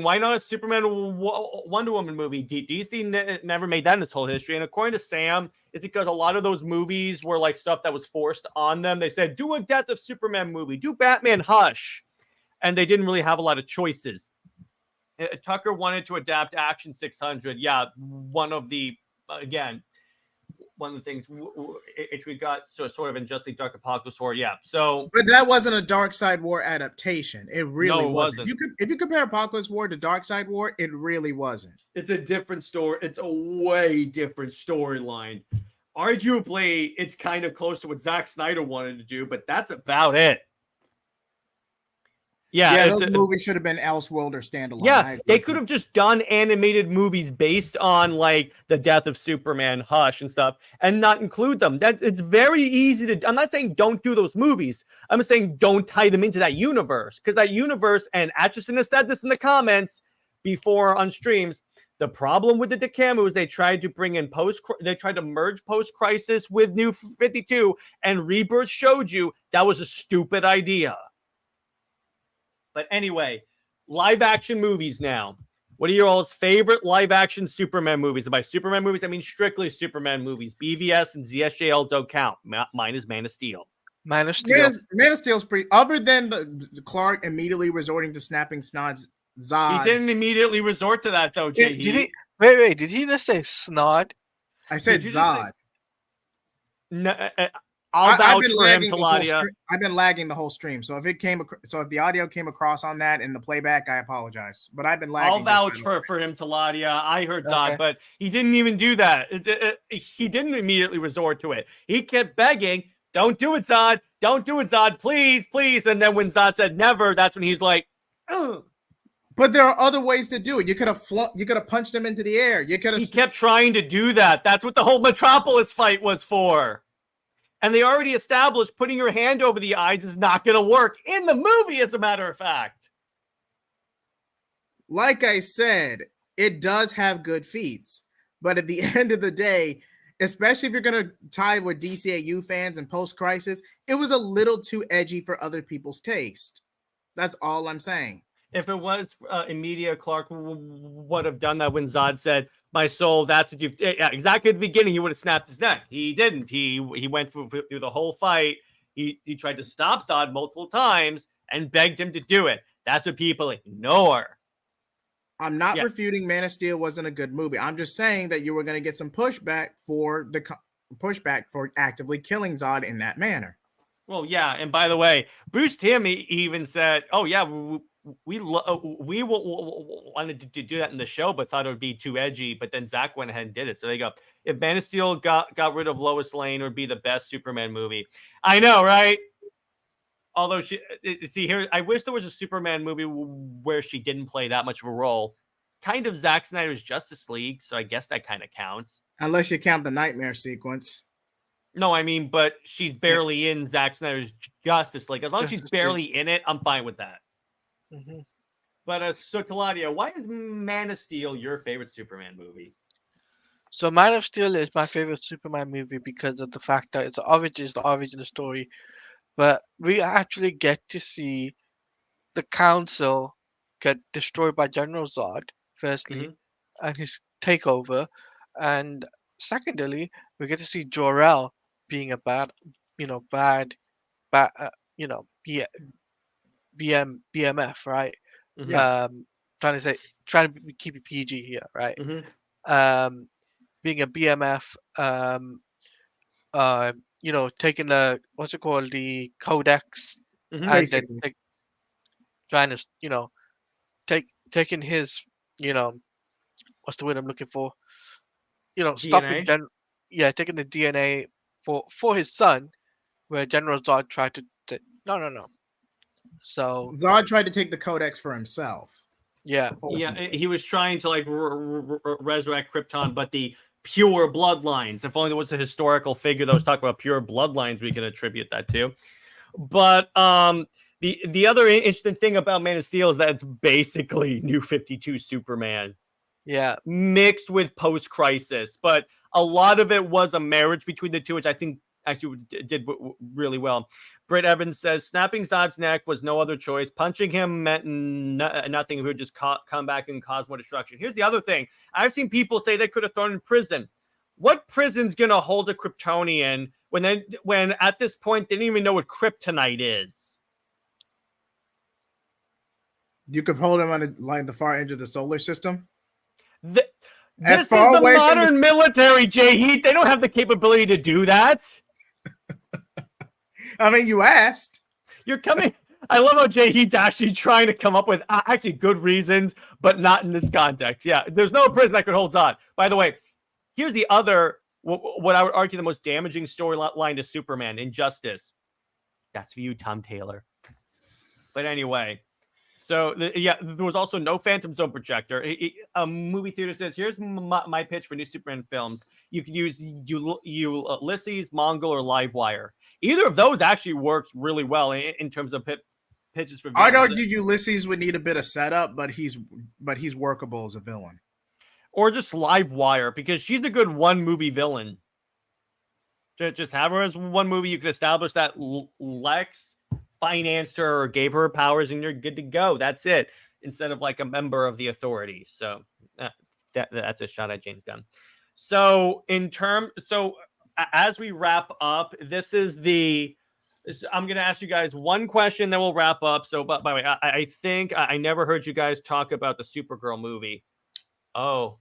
Why not a Superman Wonder Woman movie? DC never made that in its whole history. And according to Sam, it's because a lot of those movies were like stuff that was forced on them. They said, do a Death of Superman movie, do Batman Hush. And they didn't really have a lot of choices. Tucker wanted to adapt Action 600. Yeah, one of the things we got sort of in Justice League Dark Apocalypse War. Yeah, so. But that wasn't a Dark Side War adaptation. It really wasn't. If you compare Apocalypse War to Dark Side War, it really wasn't. It's a different story. It's a way different storyline. Arguably, it's kind of close to what Zack Snyder wanted to do, but that's about it. Yeah, those movies should have been Elseworld or standalone. Yeah, they could have just done animated movies based on like the Death of Superman, Hush, and stuff, and not include them. It's very easy to. I'm not saying don't do those movies. I'm saying don't tie them into that universe, because that universe, and Atchison has said this in the comments before on streams. The problem with the Decamus, they tried to bring in they tried to merge post-crisis with New 52, and Rebirth showed you that was a stupid idea. But anyway, live action movies now. What are your all's favorite live action Superman movies? And by Superman movies, I mean strictly Superman movies. BVS and ZSJL don't count. Mine is Man of Steel. Man of Steel. Man of Steel's pretty. Other than the Clark immediately resorting to snapping Snod's Zod. He didn't immediately resort to that though. Did he? Wait. Did he just say Snod? I said Zod. No. I'll vouch for him, Taladia. I've been lagging the whole stream, so if the audio came across on that in the playback, I apologize. But I've been lagging. I'll vouch for him, Taladia. I heard Zod, but he didn't even do that. He didn't immediately resort to it. He kept begging, "Don't do it, Zod. Don't do it, Zod. Please, please." And then when Zod said never, that's when he's like, "Ugh." But there are other ways to do it. You could have punched him into the air. He kept trying to do that. That's what the whole Metropolis fight was for. And they already established putting your hand over the eyes is not going to work in the movie, as a matter of fact. Like I said, it does have good feats. But at the end of the day, especially if you're going to tie with DCAU fans and post-crisis, it was a little too edgy for other people's taste. That's all I'm saying. If it was Emilia, Clark would have done that when Zod said, "My soul, that's what you've..." Yeah, exactly at the beginning, he would have snapped his neck. He didn't. He went through the whole fight. He tried to stop Zod multiple times and begged him to do it. That's what people ignore. I'm not Yeah. refuting Man of Steel wasn't a good movie. I'm just saying that you were going to get some pushback for actively killing Zod in that manner. Well, yeah, and by the way, Bruce Timm even said, "Oh yeah, we wanted to do that in the show, but thought it would be too edgy. But then Zach went ahead and did it. So there you go. If Man of Steel got rid of Lois Lane, it would be the best Superman movie. I know, right? Although see here, I wish there was a Superman movie where she didn't play that much of a role. Kind of Zack Snyder's Justice League, so I guess that kind of counts. Unless you count the nightmare sequence. No, I mean, but she's barely in Zack Snyder's Justice League. As long as she's barely in it, I'm fine with that. Mhm. But so Claudia, why is Man of Steel your favorite Superman movie? So Man of Steel is my favorite Superman movie because of the fact that the origin story, but we actually get to see the council get destroyed by General Zod, firstly, and his takeover, and secondly, we get to see Jor-El being a bad, BMF, right? Yeah. Trying to keep it PG here, right? Being a BMF, taking the what's it called, the codex, and then Basically. trying to, taking his, what's the word I'm looking for? Stopping DNA? taking the DNA for his son, where General Zod tried to no. So Zod tried to take the codex for himself. yeah, he was trying to like resurrect Krypton, but the pure bloodlines. If only there was a historical figure that was talking about pure bloodlines, we can attribute that to. But the other interesting thing about Man of Steel is that it's basically New 52 Superman. Yeah. Mixed with post-crisis. But a lot of it was a marriage between the two, which I think actually did really well. Britt Evans says, snapping Zod's neck was no other choice. Punching him meant nothing. He would just come back and cause more destruction. Here's the other thing. I've seen people say they could have thrown him in prison. What prison's going to hold a Kryptonian when at this point they didn't even know what kryptonite is? You could hold him on the far edge of the solar system. This is the modern military, Jay Heat. They don't have the capability to do that. I mean, you asked. You're coming. I love how Jay Heat's actually trying to come up with actually good reasons, but not in this context. Yeah, there's no prison that could hold on. By the way, here's the other, what I would argue the most damaging storyline to Superman, Injustice. That's for you, Tom Taylor. But anyway, so there was also no Phantom Zone projector. A movie theater says, here's my pitch for new Superman films. You can use Ulysses, Mongol, or Livewire. Either of those actually works really well in terms of pitches for villains. I'd argue Ulysses would need a bit of setup, but he's workable as a villain. Or just Livewire, because she's a good one-movie villain. Just have her as one movie. You can establish that Lex financed her or gave her powers, and you're good to go. That's it. Instead of like a member of the Authority. So that's a shot at James Gunn. So as we wrap up, I'm going to ask you guys one question, then we'll wrap up. So, by the way, I think I never heard you guys talk about the Supergirl movie. Oh,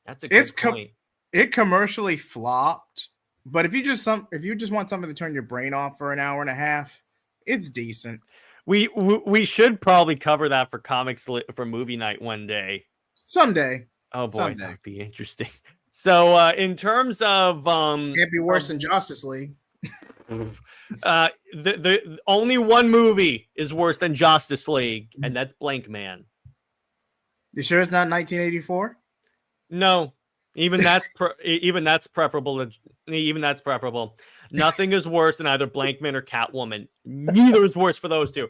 that's a good point. It commercially flopped, but if you just want something to turn your brain off for an hour and a half, it's decent. We should probably cover that for comics for movie night one day. Someday. Oh boy, that'd be interesting. So in terms of can't be worse than Justice League. The only one movie is worse than Justice League, and that's Blank Man. You sure it's not 1984? No, even that's preferable. Even that's preferable. Nothing is worse than either Blank Man or Catwoman. Neither is worse for those two.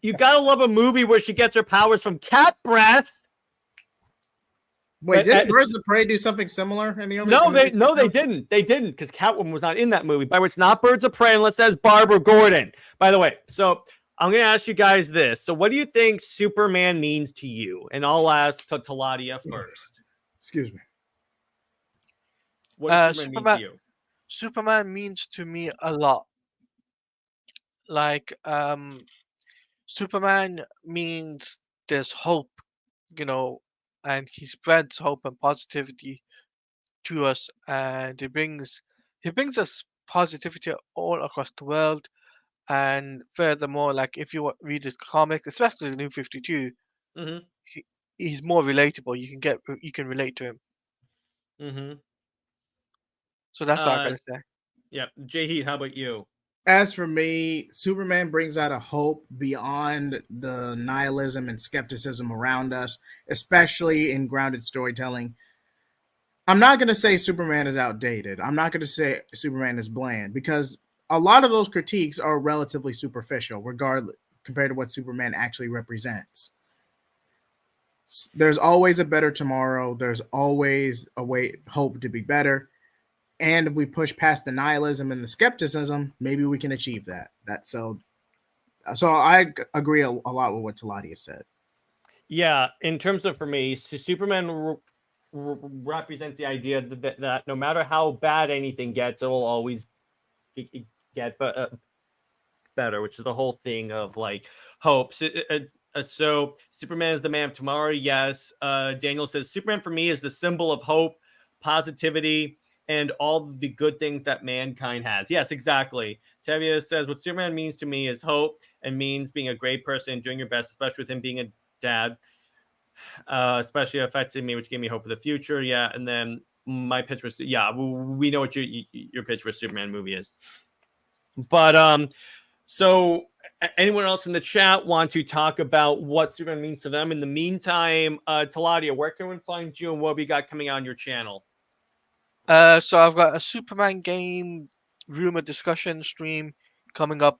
You gotta love a movie where she gets her powers from cat breath. Wait, did Birds of Prey do something similar in the other? No, they didn't. They didn't, because Catwoman was not in that movie. By the way, it's not Birds of Prey unless that's Barbara Gordon. By the way, so I'm going to ask you guys this. So what do you think Superman means to you? And I'll ask Taladia first. Excuse me. What does Superman mean to you? Superman means to me a lot like Superman means there's hope, you know, and he spreads hope and positivity to us, and he brings us positivity all across the world. And furthermore, like if you read his comic, especially the New 52, Mm-hmm. he, he's more relatable. You can relate to him. Mm-hmm. So that's what I gotta say. Yeah. Jay Heat, how about you? As for me, Superman brings out a hope beyond the nihilism and skepticism around us, especially in grounded storytelling. I'm not going to say Superman is outdated. I'm not going to say Superman is bland because a lot of those critiques are relatively superficial, regardless compared to what Superman actually represents. There's always a better tomorrow. There's always a way, hope to be better. And if we push past the nihilism and the skepticism, maybe we can achieve that. So I agree a lot with what Taladia said. Yeah, in terms of for me, Superman represents the idea that no matter how bad anything gets, it will always get better, which is the whole thing of like hope. So Superman is the man of tomorrow. Yes. Daniel says Superman for me is the symbol of hope, positivity, and all the good things that mankind has. Yes, exactly. Tevia says what Superman means to me is hope and means being a great person and doing your best, especially with him being a dad. Especially affected me, which gave me hope for the future. Yeah, and then my pitch was we know what your pitch for Superman movie is. But so anyone else in the chat want to talk about what Superman means to them? In the meantime, Taladia, where can we find you and what we got coming out on your channel? So I've got a Superman game rumor discussion stream coming up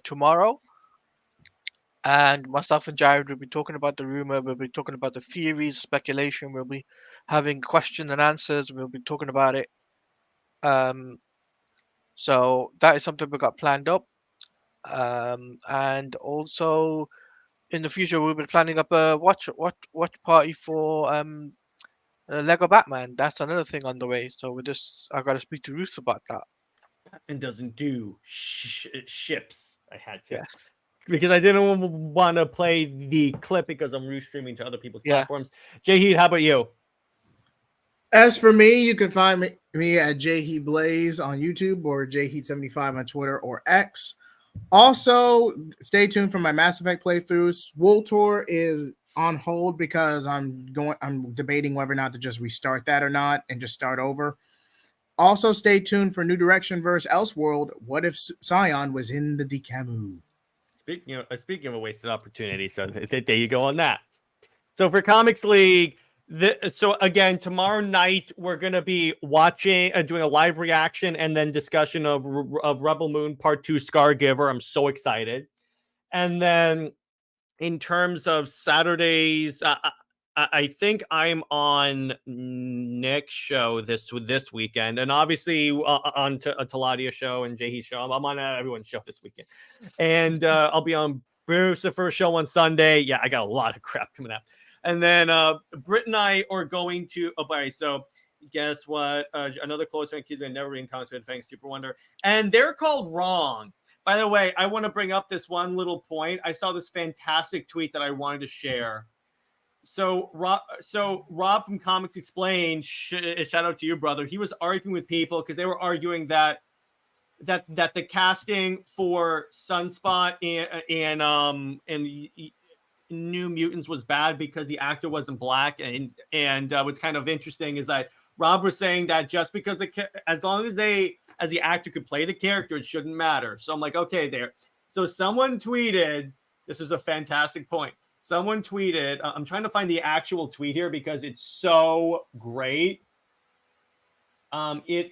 tomorrow, and myself and Jared will be talking about the rumor. We'll be talking about the theories, speculation. We'll be having questions and answers. We'll be talking about it. So that is something we got planned up. And also in the future we'll be planning up a watch party for Lego Batman. That's another thing on the way. So I got to speak to Ruth about that. And doesn't do ships. I had to. Yes. Because I didn't want to play the clip because I'm restreaming to other people's Yeah. platforms. Jay Heat, how about you? As for me, you can find me at Jheat Blaze on YouTube or Jheat75 on Twitter or X. Also, stay tuned for my Mass Effect playthroughs. World Tour is on hold because I'm debating whether or not to just restart that or not and just start over. Also, stay tuned for New Direction vs. Elseworld. What if Scion was in the Decamu? Speaking of a wasted opportunity, so there you go on that. So for Comics League, so again, tomorrow night we're going to be watching, doing a live reaction and then discussion of Rebel Moon Part 2 Scargiver. I'm so excited. And then in terms of Saturdays, I think I'm on Nick's show this weekend, and obviously on a Taladia's show and Jayhe's show. I'm on everyone's show this weekend, and I'll be on Bruce the first show on Sunday. Yeah, I got a lot of crap coming out, and then Britt and I are going to. Oh, bye. So guess what? Another close friend, kids never read comics with Fang Super Wonder, and they're called Wrong. By the way, I want to bring up this one little point. I saw this fantastic tweet that I wanted to share. So Rob from Comics Explained, shout out to you, brother. He was arguing with people because they were arguing that the casting for Sunspot and New Mutants was bad because the actor wasn't black. And what's kind of interesting is that Rob was saying that just because as long as the actor could play the character, it shouldn't matter. So I'm like, okay, there. So someone tweeted, this is a fantastic point. Someone tweeted, I'm trying to find the actual tweet here because it's so great. It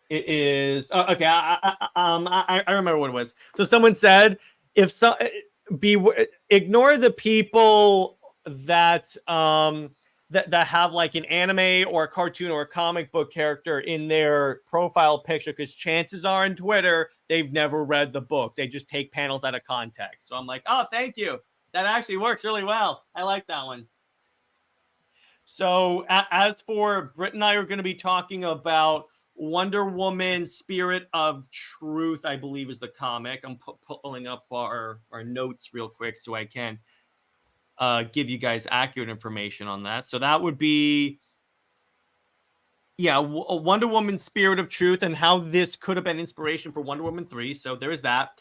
is okay. I remember what it was. So someone said, ignore the people that that have like an anime or a cartoon or a comic book character in their profile picture, because chances are on Twitter they've never read the books. They just take panels out of context. So I'm like, oh, thank you. That actually works really well. I like that one. So as for Britt and I are going to be talking about Wonder Woman Spirit of Truth, I believe, is the comic. I'm pulling up our notes real quick so I can give you guys accurate information on that. So that would be, yeah, Wonder Woman Spirit of Truth and how this could have been inspiration for Wonder Woman 3. So there is that.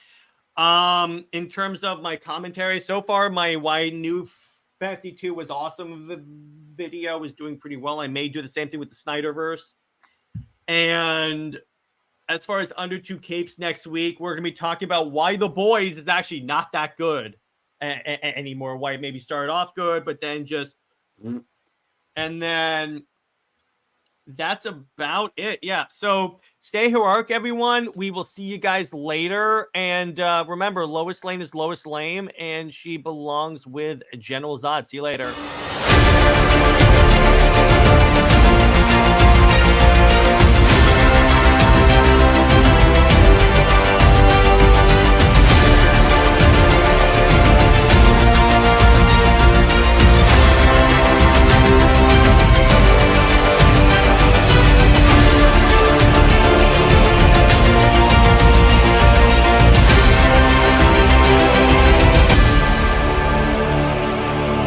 In terms of my commentary so far, my Why New 52 was awesome. The video was doing pretty well. I may do the same thing with the Snyderverse. And as far as Under Two Capes next week, we're going to be talking about why The Boys is actually not that good anymore. Why it maybe started off good, but then just... And then that's about it. Yeah. So stay heroic, everyone. We will see you guys later. And remember, Lois Lane is Lois Lame, and she belongs with General Zod. See you later.